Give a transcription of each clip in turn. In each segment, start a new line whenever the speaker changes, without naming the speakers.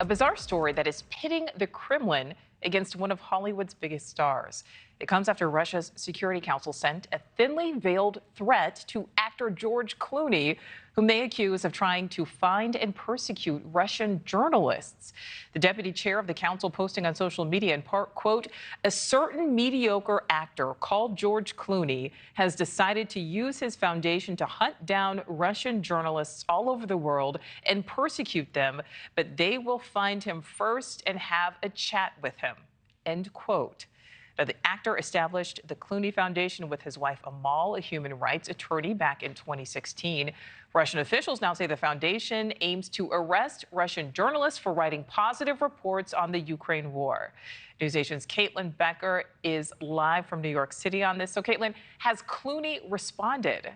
A bizarre story that is pitting the Kremlin against one of Hollywood's biggest stars. It comes after Russia's Security Council sent a thinly veiled threat to actor George Clooney, whom they accuse of trying to find and persecute Russian journalists. The deputy chair of the council posting on social media in part, quote, "A certain mediocre actor called George Clooney has decided to use his foundation to hunt down Russian journalists all over the world and persecute them, but they will find him first and have a chat with him," end quote. Now, the actor established the Clooney Foundation with his wife Amal, a human rights attorney, back in 2016. Russian officials now say the foundation aims to arrest Russian journalists for writing positive reports on the Ukraine war. NewsNation's Caitlyn Becker is live from New York City on this. So, Caitlyn, has Clooney responded?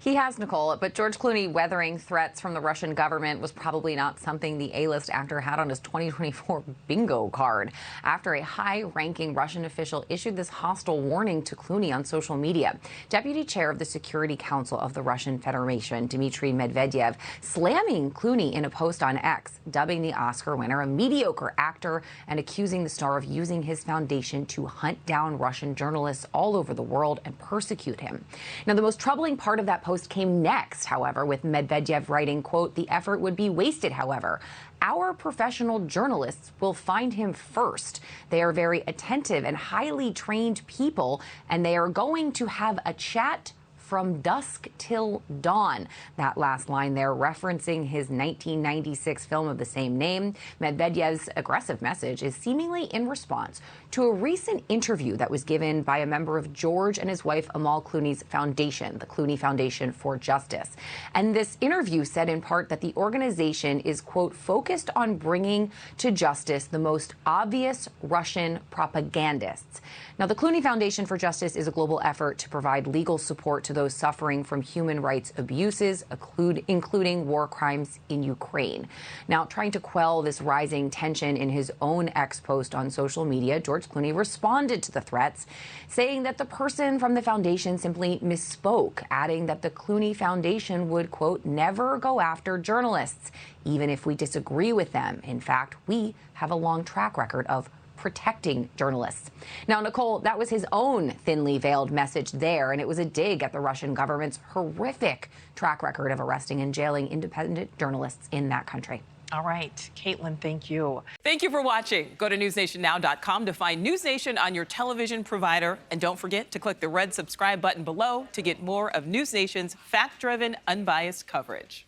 He has, Nichole, but George Clooney weathering threats from the Russian government was probably not something the A-list actor had on his 2024 bingo card after a high-ranking Russian official issued this hostile warning to Clooney on social media. Deputy chair of the Security Council of the Russian Federation, Dmitry Medvedev, slamming Clooney in a post on X, dubbing the Oscar winner a mediocre actor and accusing the star of using his foundation to hunt down Russian journalists all over the world and persecute him. Now, the most troubling part of that post came next, however, with Medvedev writing, quote, "The effort would be wasted, however. Our professional journalists will find him first. They are very attentive and highly trained people, and they are going to have a chat from dusk till dawn." That last line there referencing his 1996 film of the same name. Medvedev's aggressive message is seemingly in response to a recent interview that was given by a member of George and his wife Amal Clooney's foundation, the Clooney Foundation for Justice. And this interview said in part that the organization is, quote, "focused on bringing to justice the most obvious Russian propagandists." Now, the Clooney Foundation for Justice is a global effort to provide legal support to those suffering from human rights abuses, including war crimes in Ukraine. Now, trying to quell this rising tension in his own X post on social media, George Clooney responded to the threats, saying that the person from the foundation simply misspoke, adding that the Clooney Foundation would, quote, "never go after journalists, even if we disagree with them. In fact, we have a long track record of protecting journalists." Now, Nichole, that was his own thinly veiled message there, and it was a dig at the Russian government's horrific track record of arresting and jailing independent journalists in that country.
All right, Caitlyn, thank you. Thank you for watching. Go to newsnationnow.com to find News Nation on your television provider. And don't forget to click the red subscribe button below to get more of News Nation's fact-driven, unbiased coverage.